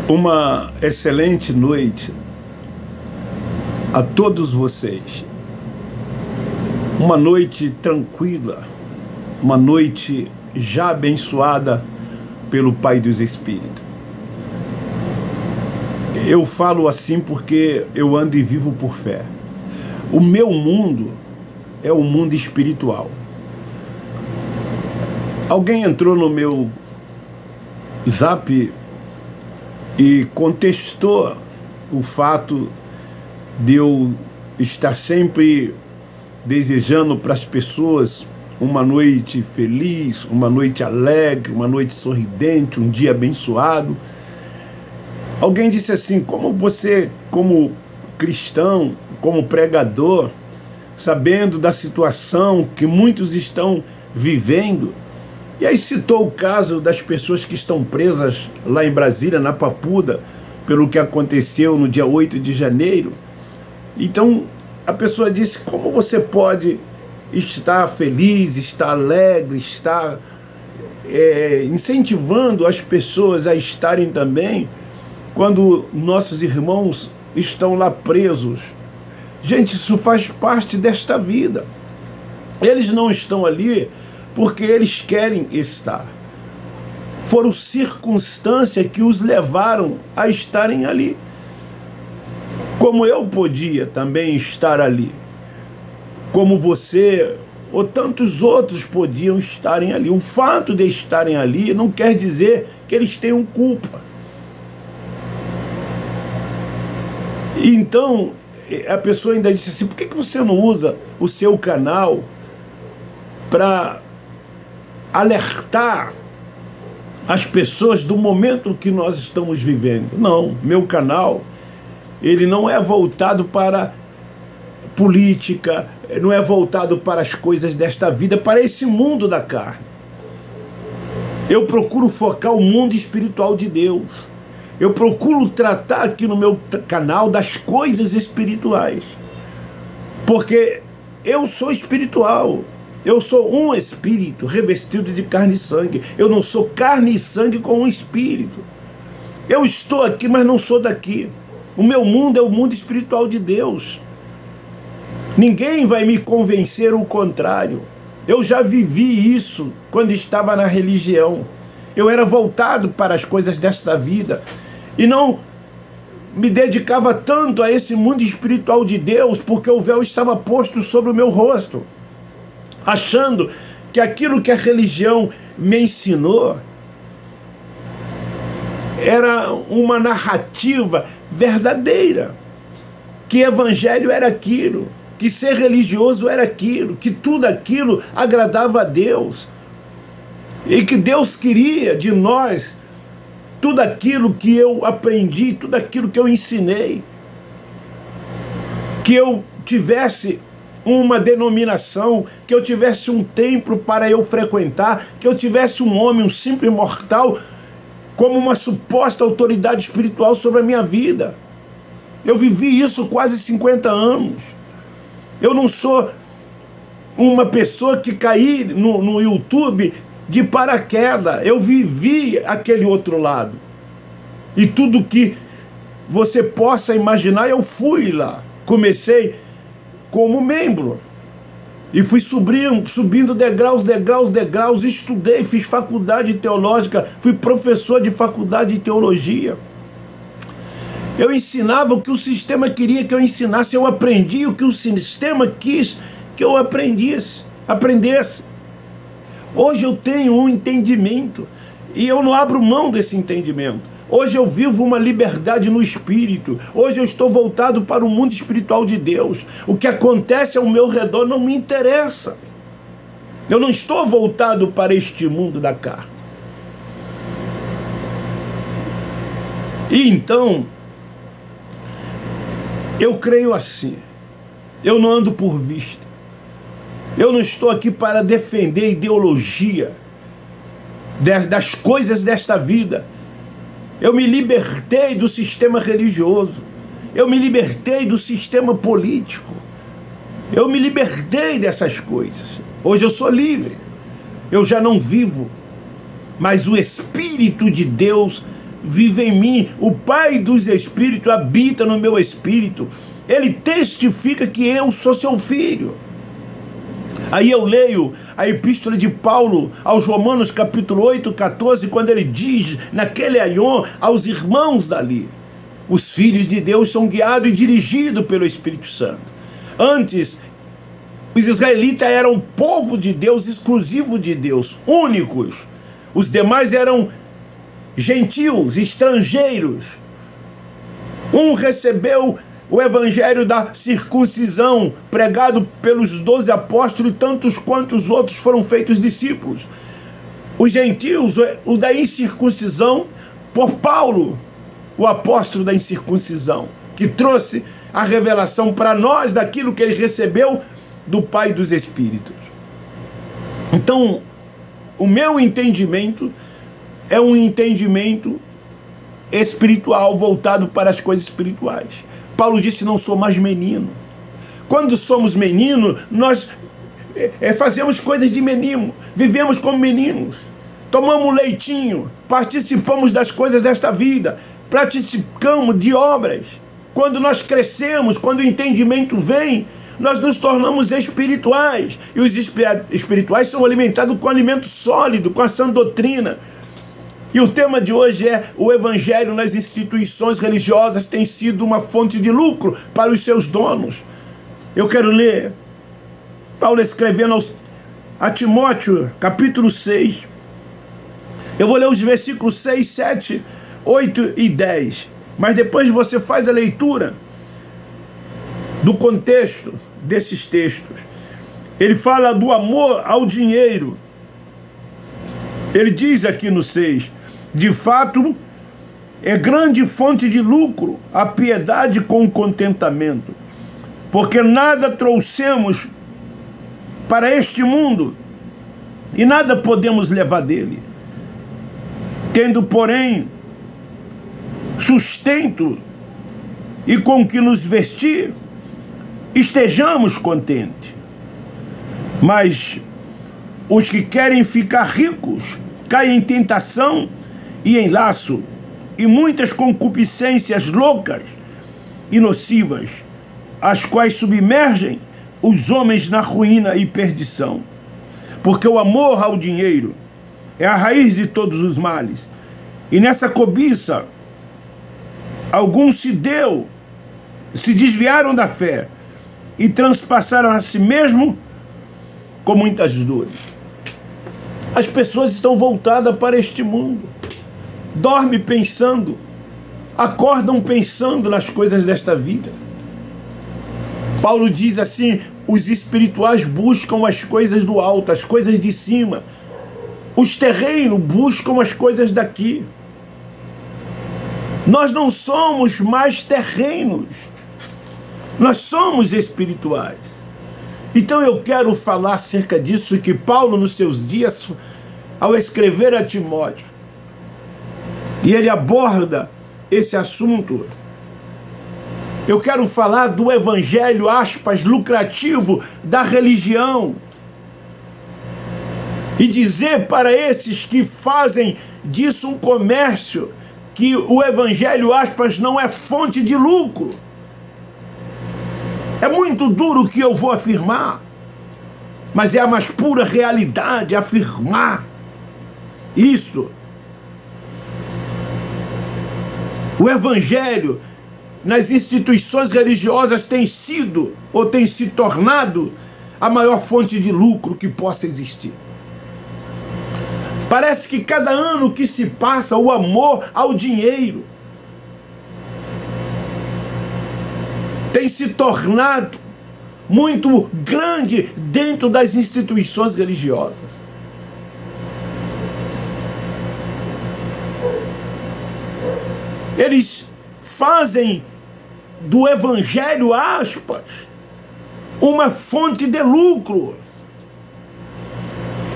Uma excelente noite a todos vocês. Uma noite tranquila, uma noite já abençoada pelo Pai dos Espíritos. Eu falo assim porque eu ando e vivo por fé. O meu mundo é o mundo espiritual. Alguém entrou no meu Zap e contestou o fato de eu estar sempre desejando para as pessoas uma noite feliz, uma noite alegre, uma noite sorridente, um dia abençoado. Alguém disse assim: como você, como cristão, como pregador, sabendo da situação que muitos estão vivendo, e aí citou o caso das pessoas que estão presas lá em Brasília, na Papuda, pelo que aconteceu no dia 8 de janeiro. Então, a pessoa disse: como você pode estar feliz, estar alegre, estar incentivando as pessoas a estarem também, quando nossos irmãos estão lá presos? Gente, isso faz parte desta vida. Eles não estão ali porque eles querem estar. Foram circunstâncias que os levaram a estarem ali. Como eu podia também estar ali. Como você ou tantos outros podiam estarem ali. O fato de estarem ali não quer dizer que eles tenham culpa. Então, a pessoa ainda disse assim: por que você não usa o seu canal para alertar as pessoas do momento que nós estamos vivendo? Não, meu canal, ele não é voltado para política, não é voltado para as coisas desta vida, para esse mundo da carne. Eu procuro focar o mundo espiritual de Deus. Eu procuro tratar aqui no meu canal das coisas espirituais. Porque eu sou espiritual. Eu sou um espírito revestido de carne e sangue. Eu não sou carne e sangue com um espírito. Eu estou aqui, mas não sou daqui. O meu mundo é o mundo espiritual de Deus. Ninguém vai me convencer o contrário. Eu já vivi isso quando estava na religião. Eu era voltado para as coisas desta vida e não me dedicava tanto a esse mundo espiritual de Deus, porque o véu estava posto sobre o meu rosto, achando que aquilo que a religião me ensinou era uma narrativa verdadeira, que evangelho era aquilo, que ser religioso era aquilo, que tudo aquilo agradava a Deus, e que Deus queria de nós tudo aquilo que eu aprendi, tudo aquilo que eu ensinei, que eu tivesse uma denominação, que eu tivesse um templo para eu frequentar, que eu tivesse um homem, um simples mortal, como uma suposta autoridade espiritual sobre a minha vida. Eu vivi isso quase 50 anos. Eu não sou uma pessoa que caí no YouTube de paraquedas. Eu vivi aquele outro lado. E tudo que você possa imaginar, eu fui lá. Comecei como membro. E fui subindo degraus, estudei, fiz faculdade teológica, fui professor de faculdade de teologia. Eu ensinava o que o sistema queria que eu ensinasse, eu aprendi o que o sistema quis que eu aprendesse. Hoje eu tenho um entendimento e eu não abro mão desse entendimento. Hoje eu vivo uma liberdade no espírito. Hoje eu estou voltado para o mundo espiritual de Deus. O que acontece ao meu redor não me interessa. Eu não estou voltado para este mundo da carne. E então, eu creio assim. Eu não ando por vista. Eu não estou aqui para defender ideologia das coisas desta vida. Eu me libertei do sistema religioso. Eu me libertei do sistema político. Eu me libertei dessas coisas. Hoje eu sou livre. Eu já não vivo. Mas o Espírito de Deus vive em mim, o Pai dos Espíritos habita no meu espírito. Ele testifica que eu sou seu filho. Aí eu leio a epístola de Paulo aos Romanos, capítulo 8, 14, quando ele diz, naquele aion, aos irmãos dali: os filhos de Deus são guiados e dirigidos pelo Espírito Santo. Antes, os israelitas eram povo de Deus, exclusivo de Deus, únicos. Os demais eram gentios, estrangeiros. Um recebeu o evangelho da circuncisão, pregado pelos 12 apóstolos, e tantos quantos outros foram feitos discípulos. Os gentios, o da incircuncisão, por Paulo, o apóstolo da incircuncisão, que trouxe a revelação para nós daquilo que ele recebeu do Pai dos Espíritos. Então, o meu entendimento é um entendimento espiritual, voltado para as coisas espirituais. Paulo disse: não sou mais menino. Quando somos menino, nós fazemos coisas de menino, vivemos como meninos, tomamos leitinho, participamos das coisas desta vida, participamos de obras. Quando nós crescemos, quando o entendimento vem, nós nos tornamos espirituais. E os espirituais são alimentados com alimento sólido, com a sã doutrina. E o tema de hoje é: o evangelho nas instituições religiosas tem sido uma fonte de lucro para os seus donos. Eu quero ler Paulo escrevendo a Timóteo, capítulo 6. Eu vou ler os versículos 6, 7, 8 e 10. Mas depois você faz a leitura do contexto desses textos. Ele fala do amor ao dinheiro. Ele diz aqui no 6: de fato, é grande fonte de lucro a piedade com o contentamento, porque nada trouxemos para este mundo e nada podemos levar dele. Tendo, porém, sustento e com que nos vestir, estejamos contentes. Mas os que querem ficar ricos caem em tentação e em laço, e muitas concupiscências loucas e nocivas, as quais submergem os homens na ruína e perdição. Porque o amor ao dinheiro é a raiz de todos os males, e nessa cobiça alguns se desviaram da fé e transpassaram a si mesmo com muitas dores. As pessoas estão voltadas para este mundo. Dormem pensando, acordam pensando nas coisas desta vida. Paulo diz assim: os espirituais buscam as coisas do alto, as coisas de cima. Os terrenos buscam as coisas daqui. Nós não somos mais terrenos, nós somos espirituais. Então eu quero falar acerca disso, que Paulo, nos seus dias, ao escrever a Timóteo, e ele aborda esse assunto, eu quero falar do evangelho, aspas, lucrativo da religião, e dizer para esses que fazem disso um comércio, que o evangelho, aspas, não é fonte de lucro. É muito duro o que eu vou afirmar, mas é a mais pura realidade afirmar isso. O evangelho nas instituições religiosas tem sido, ou tem se tornado, a maior fonte de lucro que possa existir. Parece que cada ano que se passa, o amor ao dinheiro tem se tornado muito grande dentro das instituições religiosas. Eles fazem do evangelho, aspas, uma fonte de lucro.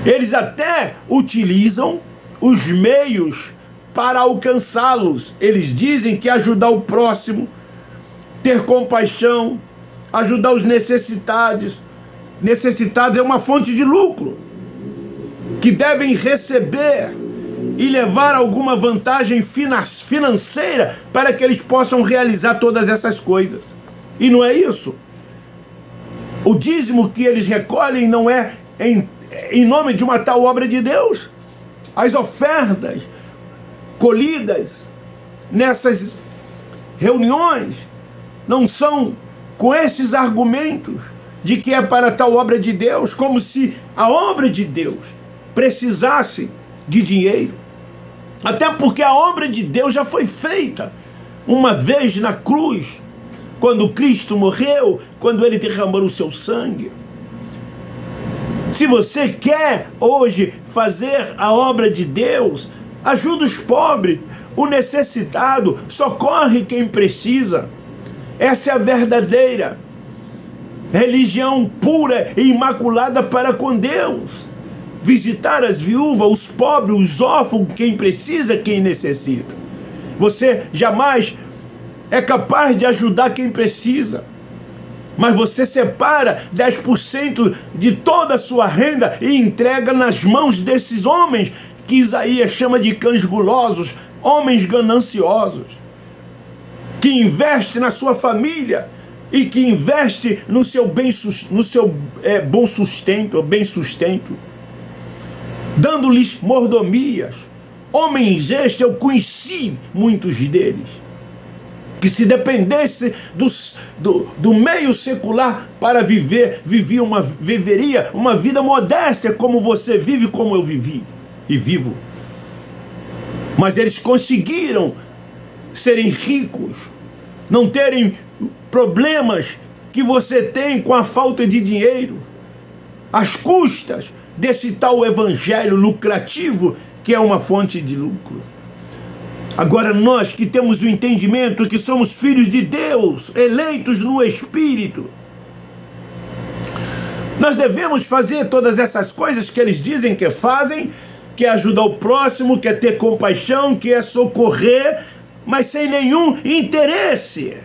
Eles até utilizam os meios para alcançá-los. Eles dizem que ajudar o próximo, ter compaixão, ajudar os necessitados é uma fonte de lucro, que devem receber e levar alguma vantagem financeira para que eles possam realizar todas essas coisas. E não é isso. O dízimo que eles recolhem não é em nome de uma tal obra de Deus. As ofertas colhidas nessas reuniões não são com esses argumentos de que é para tal obra de Deus, como se a obra de Deus precisasse de dinheiro. Até porque a obra de Deus já foi feita uma vez na cruz, quando Cristo morreu, quando ele derramou o seu sangue. Se você quer hoje fazer a obra de Deus, ajuda os pobres, o necessitado, socorre quem precisa. Essa é a verdadeira religião pura e imaculada para com Deus. Visitar as viúvas, os pobres, os órfãos, quem precisa, quem necessita. Você jamais é capaz de ajudar quem precisa, mas você separa 10% de toda a sua renda e entrega nas mãos desses homens que Isaías chama de cães gulosos, homens gananciosos, que investe na sua família e que investe no seu bom sustento, dando-lhes mordomias. Homens estes, eu conheci muitos deles, que se dependesse do meio secular para viveria uma vida modesta, como você vive, como eu vivi e vivo. Mas eles conseguiram serem ricos, não terem problemas que você tem com a falta de dinheiro, às custas desse tal evangelho lucrativo que é uma fonte de lucro. Agora nós que temos o entendimento que somos filhos de Deus, eleitos no Espírito, nós devemos fazer todas essas coisas que eles dizem que fazem, que é ajudar o próximo, que é ter compaixão, que é socorrer, mas sem nenhum interesse.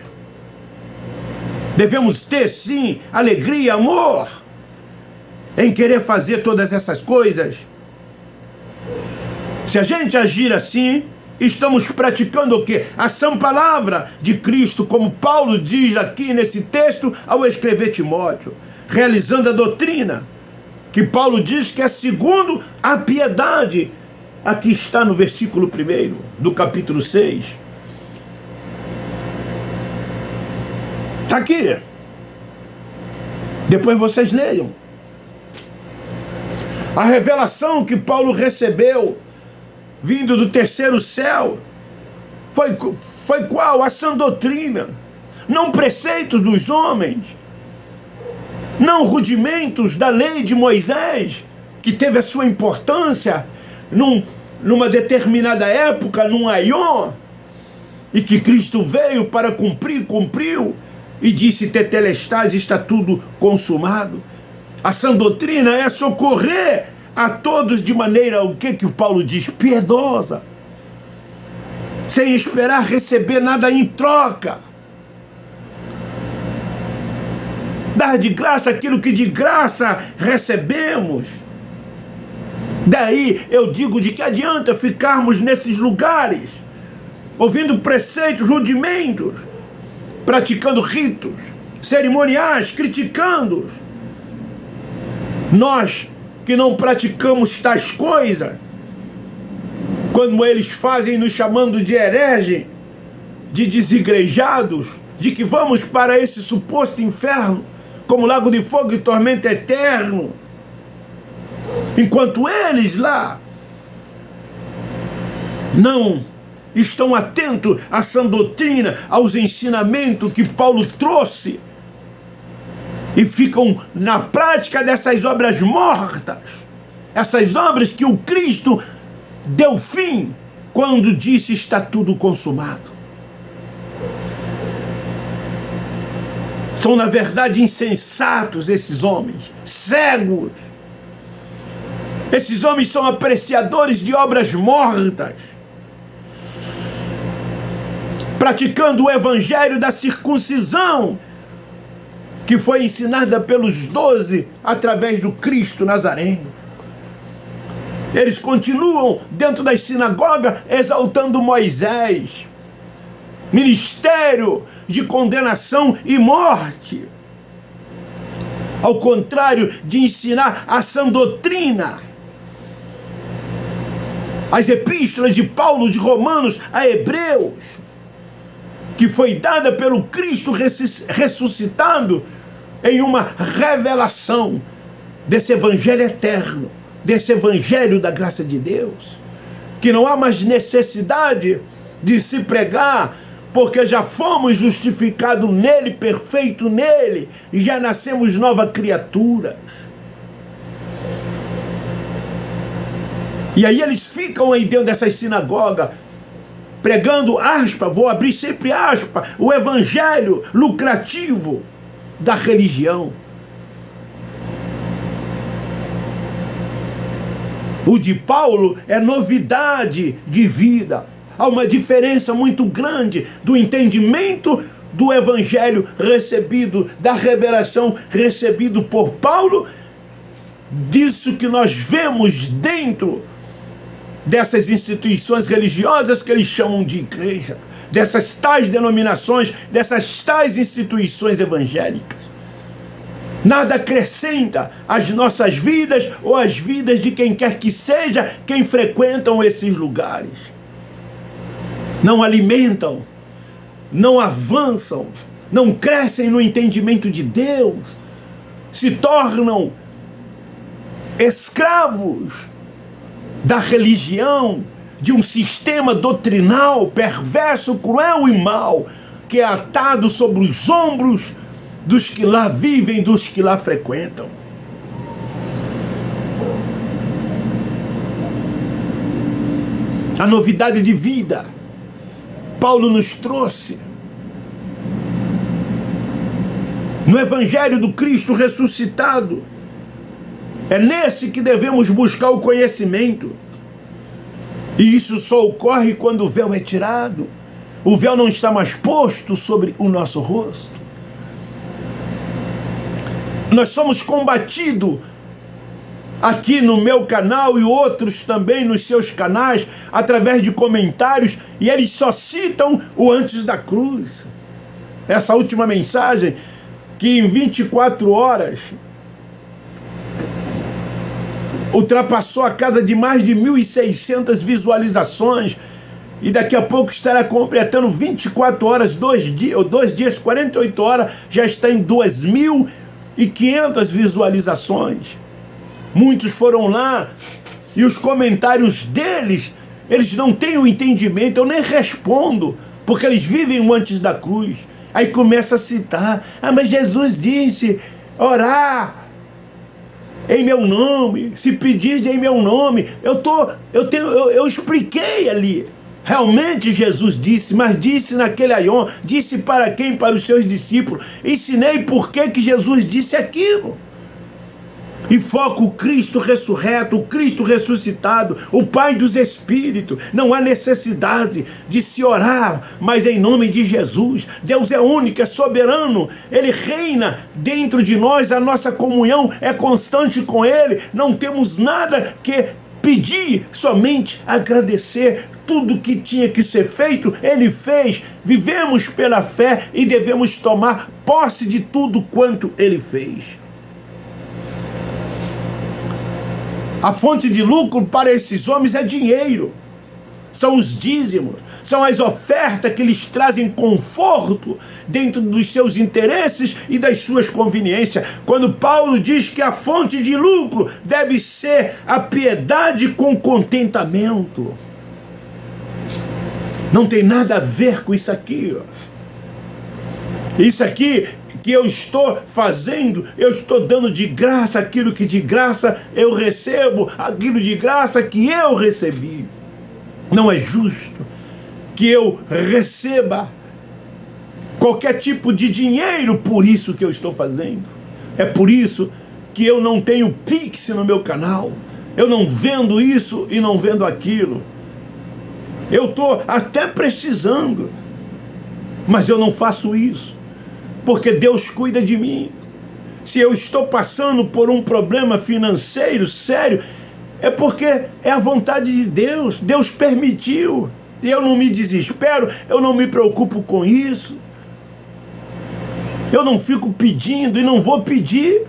Devemos ter, sim, alegria, amor, em querer fazer todas essas coisas. Se a gente agir assim, estamos praticando o quê? A sã palavra de Cristo, como Paulo diz aqui nesse texto ao escrever Timóteo, realizando a doutrina que Paulo diz que é segundo a piedade. Aqui está no versículo 1 do capítulo 6. Está aqui. Depois vocês leiam. A revelação que Paulo recebeu vindo do terceiro céu foi qual? A sã doutrina. Não preceitos dos homens, não rudimentos da lei de Moisés, que teve a sua importância numa determinada época, num aion, e que Cristo veio para cumprir, cumpriu, e disse: tetelestai, está tudo consumado. A sã doutrina é socorrer a todos de maneira, o que Paulo diz? Piedosa, sem esperar receber nada em troca. Dar de graça aquilo que de graça recebemos. Daí eu digo, de que adianta ficarmos nesses lugares, ouvindo preceitos, rudimentos, praticando ritos cerimoniais, criticando-os. Nós que não praticamos tais coisas, quando eles fazem nos chamando de herege, de desigrejados, de que vamos para esse suposto inferno, como lago de fogo e tormento eterno, enquanto eles lá não estão atentos à sã doutrina, aos ensinamentos que Paulo trouxe, e ficam na prática dessas obras mortas, essas obras que o Cristo deu fim quando disse: está tudo consumado. São, na verdade, insensatos esses homens, cegos. Esses homens são apreciadores de obras mortas, praticando o evangelho da circuncisão, que foi ensinada pelos 12 através do Cristo Nazareno. Eles continuam dentro das sinagogas exaltando Moisés. Ministério de condenação e morte. Ao contrário de ensinar a sã doutrina. As epístolas de Paulo, de Romanos a Hebreus, que foi dada pelo Cristo ressuscitado em uma revelação desse evangelho eterno, desse evangelho da graça de Deus, que não há mais necessidade de se pregar, porque já fomos justificados nele, perfeito nele, e já nascemos novas criaturas. E aí eles ficam aí dentro dessas sinagogas, pregando, aspas, vou abrir sempre aspas, o evangelho lucrativo da religião. O de Paulo é novidade de vida. Há uma diferença muito grande do entendimento do evangelho recebido, da revelação recebido por Paulo, disso que nós vemos dentro dessas instituições religiosas que eles chamam de igreja, dessas tais denominações, dessas tais instituições evangélicas. Nada acrescenta às nossas vidas ou às vidas de quem quer que seja quem frequentam esses lugares. Não alimentam, não avançam, não crescem no entendimento de Deus, se tornam escravos da religião, de um sistema doutrinal perverso, cruel e mau, que é atado sobre os ombros dos que lá vivem, dos que lá frequentam. A novidade de vida, Paulo nos trouxe no Evangelho do Cristo ressuscitado. É nesse que devemos buscar o conhecimento. E isso só ocorre quando o véu é tirado. O véu não está mais posto sobre o nosso rosto. Nós somos combatidos aqui no meu canal e outros também nos seus canais, através de comentários, e eles só citam o antes da cruz. Essa última mensagem, que em 24 horas ultrapassou a casa de mais de 1.600 visualizações, e daqui a pouco estará completando 24 horas, 2 dias, 48 horas, já está em 2.500 visualizações. Muitos foram lá, e os comentários deles, eles não têm o entendimento, eu nem respondo, porque eles vivem o antes da cruz. Aí começa a citar, mas Jesus disse, orar em meu nome, se pedir em meu nome. Eu expliquei ali. Realmente Jesus disse, mas disse naquele aion, disse para quem? Para os seus discípulos. Ensinei por que Jesus disse aquilo. E foco o Cristo ressurreto, o Cristo ressuscitado, o Pai dos Espíritos. Não há necessidade de se orar, mas em nome de Jesus. Deus é único, é soberano. Ele reina dentro de nós, a nossa comunhão é constante com Ele. Não temos nada que pedir, somente agradecer. Tudo que tinha que ser feito, Ele fez. Vivemos pela fé e devemos tomar posse de tudo quanto Ele fez. A fonte de lucro para esses homens é dinheiro. São os dízimos, são as ofertas que lhes trazem conforto dentro dos seus interesses e das suas conveniências. Quando Paulo diz que a fonte de lucro deve ser a piedade com contentamento. Não tem nada a ver com isso aqui. Isso aqui que eu estou fazendo, eu estou dando de graça aquilo que de graça eu recebo, aquilo de graça que eu recebi. Não é justo que eu receba qualquer tipo de dinheiro por isso que eu estou fazendo. É por isso que eu não tenho Pix no meu canal. Eu não vendo isso e não vendo aquilo. Eu estou até precisando, mas eu não faço isso, porque Deus cuida de mim. Se eu estou passando por um problema financeiro sério, É porque é a vontade de Deus. Deus permitiu. E eu não me desespero, eu não me preocupo com isso. Eu não fico pedindo e não vou pedir.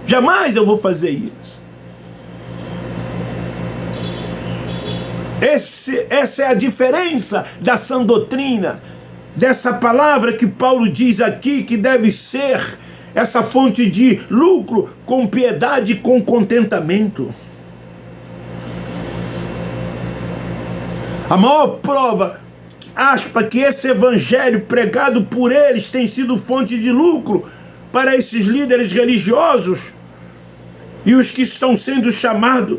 Jamais eu vou fazer isso. Essa é a diferença da sã doutrina, dessa palavra que Paulo diz aqui, que deve ser essa fonte de lucro com piedade e com contentamento. A maior prova, que esse evangelho pregado por eles tem sido fonte de lucro para esses líderes religiosos e os que estão sendo chamados,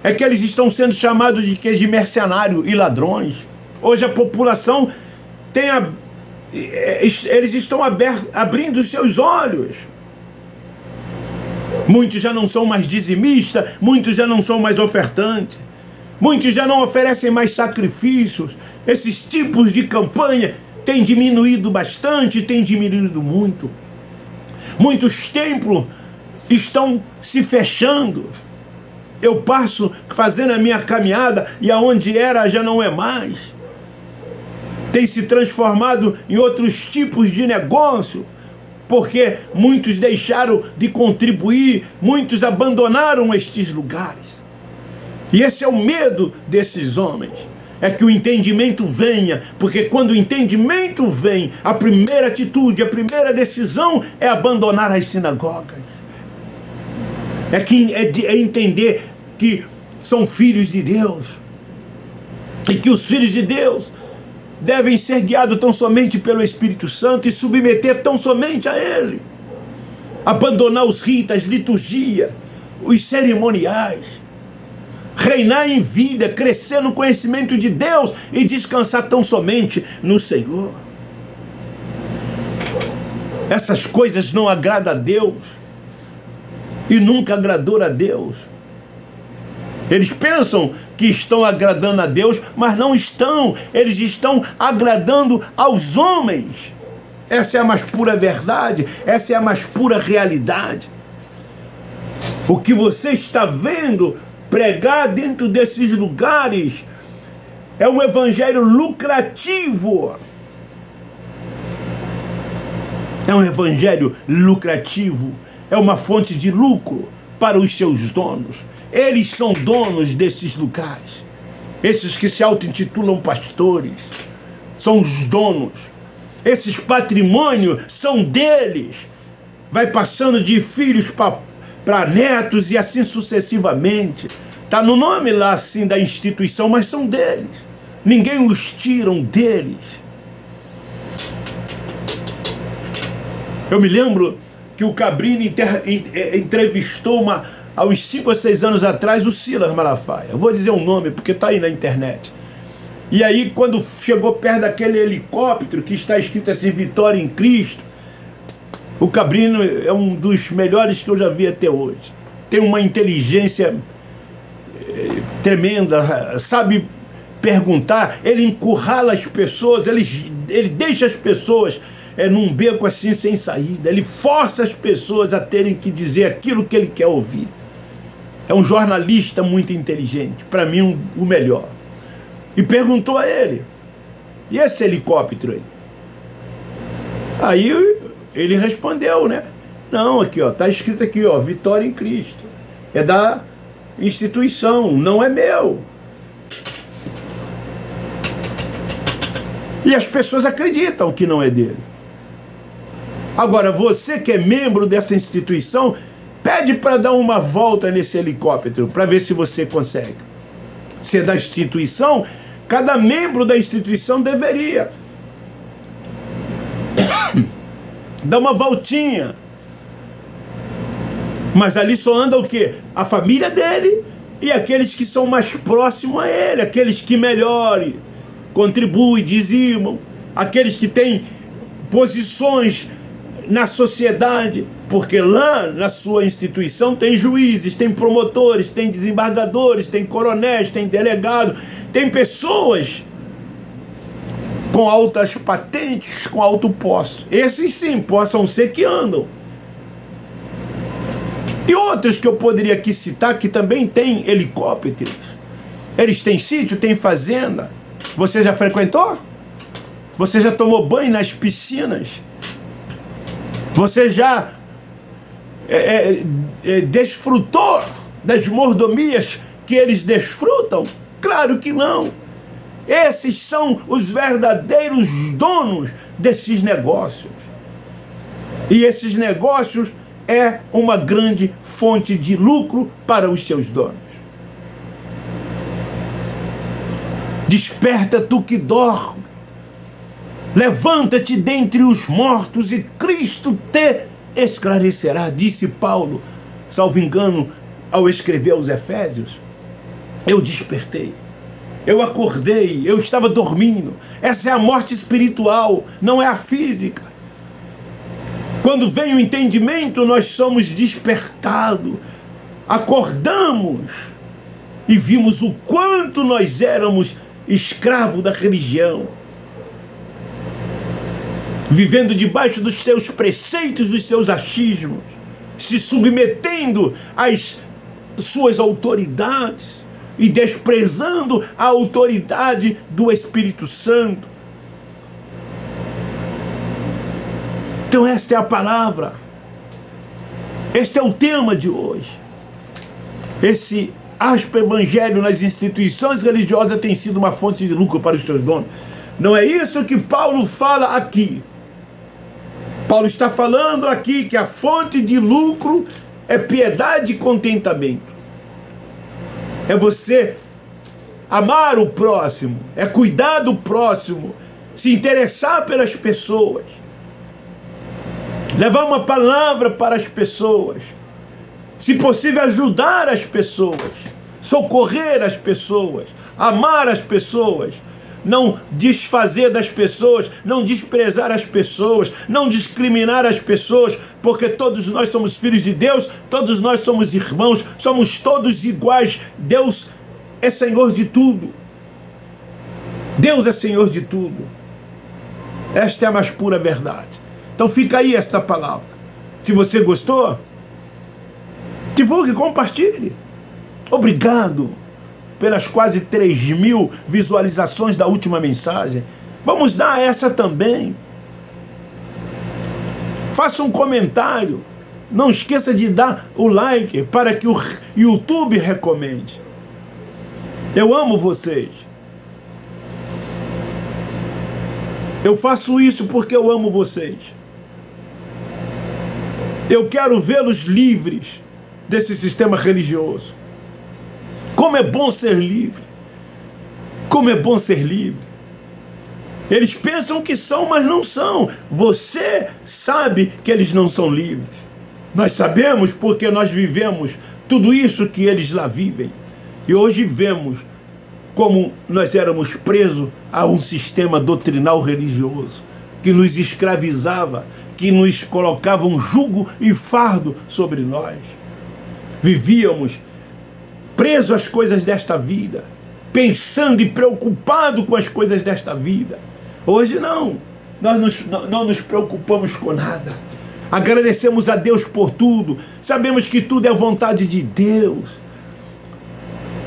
é que eles estão sendo chamados de mercenários e ladrões. Hoje a população eles estão abrindo seus olhos. Muitos já não são mais dizimistas, muitos já não são mais ofertantes, muitos já não oferecem mais sacrifícios. Esses tipos de campanha têm diminuído bastante, têm diminuído muito. Muitos templos estão se fechando. Eu passo fazendo a minha caminhada e aonde era já não é mais. Tem se transformado em outros tipos de negócio, porque muitos deixaram de contribuir, muitos abandonaram estes lugares. E esse é o medo desses homens, é que o entendimento venha, porque quando o entendimento vem, a primeira atitude, a primeira decisão é abandonar as sinagogas. É entender que são filhos de Deus, e que os filhos de Deus devem ser guiados tão somente pelo Espírito Santo e submeter tão somente a Ele. Abandonar os ritos, as liturgias, os cerimoniais. Reinar em vida, crescer no conhecimento de Deus e descansar tão somente no Senhor. Essas coisas não agradam a Deus e nunca agradou a Deus. Eles pensam que estão agradando a Deus, mas não estão. Eles estão agradando aos homens. Essa é a mais pura verdade, essa é a mais pura realidade. O que você está vendo pregar dentro desses lugares é um evangelho lucrativo. É um evangelho lucrativo, é uma fonte de lucro para os seus donos. Eles são donos desses lugares. Esses que se auto-intitulam pastores são os donos. Esses patrimônios são deles. Vai passando de filhos para netos e assim sucessivamente. Está no nome lá assim da instituição, mas são deles. Ninguém os tira deles. Eu me lembro que o Cabrini entrevistou há uns 5 ou 6 anos atrás o Silas Malafaia. Eu vou dizer um nome porque está aí na internet. E aí quando chegou perto daquele helicóptero que está escrito assim, Vitória em Cristo, o Cabrini é um dos melhores que eu já vi até hoje. Tem uma inteligência tremenda, sabe perguntar, ele encurrala as pessoas, ele deixa as pessoas num beco assim sem saída, ele força as pessoas a terem que dizer aquilo que ele quer ouvir. É um jornalista muito inteligente, para mim o melhor. E perguntou a ele, e esse helicóptero aí? Aí ele respondeu, né? Não, aqui ó, tá escrito aqui ó, Vitória em Cristo. É da instituição, não é meu. E as pessoas acreditam que não é dele. Agora, você que é membro dessa instituição, pede para dar uma volta nesse helicóptero, para ver se você consegue. Se é da instituição, cada membro da instituição deveria dar uma voltinha. Mas ali só anda o quê? A família dele e aqueles que são mais próximos a ele, aqueles que melhorem, contribuem, dizimam, aqueles que têm posições na sociedade, porque lá na sua instituição tem juízes, tem promotores, tem desembargadores, tem coronéis, tem delegados, tem pessoas com altas patentes, com alto posto. Esses sim, possam ser que andam. E outros que eu poderia aqui citar que também têm helicópteros. Eles têm sítio, têm fazenda. Você já frequentou? Você já tomou banho nas piscinas? Você já desfrutou das mordomias que eles desfrutam? Claro que não. Esses são os verdadeiros donos desses negócios. E esses negócios é uma grande fonte de lucro para os seus donos. Desperta tu que dorme. Levanta-te dentre os mortos e Cristo te esclarecerá, disse Paulo, salvo engano, ao escrever aos Efésios. Eu despertei, eu acordei, eu estava dormindo. Essa é a morte espiritual, não é a física. Quando vem o entendimento, nós somos despertados, acordamos e vimos o quanto nós éramos escravos da religião, vivendo debaixo dos seus preceitos, dos seus achismos, se submetendo às suas autoridades e desprezando a autoridade do Espírito Santo. Então esta é a palavra, este é o tema de hoje. Esse aspa evangelho nas instituições religiosas tem sido uma fonte de lucro para os seus donos. Não é isso que Paulo fala aqui. Paulo está falando aqui que a fonte de lucro é piedade e contentamento. É você amar o próximo, é cuidar do próximo, se interessar pelas pessoas, levar uma palavra para as pessoas, se possível ajudar as pessoas, socorrer as pessoas, amar as pessoas, não desfazer das pessoas, não desprezar as pessoas, não discriminar as pessoas, porque todos nós somos filhos de Deus, todos nós somos irmãos, somos todos iguais. Deus é Senhor de tudo. Deus é Senhor de tudo. Esta é a mais pura verdade. Então fica aí esta palavra. Se você gostou, divulgue, compartilhe. Obrigado pelas quase 3.000 visualizações da última mensagem. Vamos dar essa também. Faça um comentário. Não esqueça de dar o like para que o YouTube recomende. Eu amo vocês. Eu faço isso porque eu amo vocês. Eu quero vê-los livres desse sistema religioso. Como é bom ser livre. Como é bom ser livre. Eles pensam que são, mas não são. Você sabe que eles não são livres. Nós sabemos porque nós vivemos tudo isso que eles lá vivem. E hoje vemos como nós éramos presos a um sistema doutrinal religioso que nos escravizava, que nos colocava um jugo e fardo sobre nós. Vivíamos preso às coisas desta vida, pensando e preocupado com as coisas desta vida. Hoje não, nós não nos preocupamos com nada. Agradecemos a Deus por tudo, sabemos que tudo é vontade de Deus.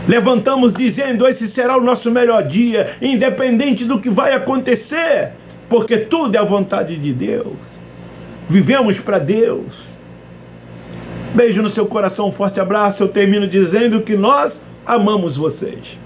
Levantamos dizendo, esse será o nosso melhor dia, independente do que vai acontecer, porque tudo é a vontade de Deus. Vivemos para Deus. Beijo no seu coração, um forte abraço. Eu termino dizendo que nós amamos vocês.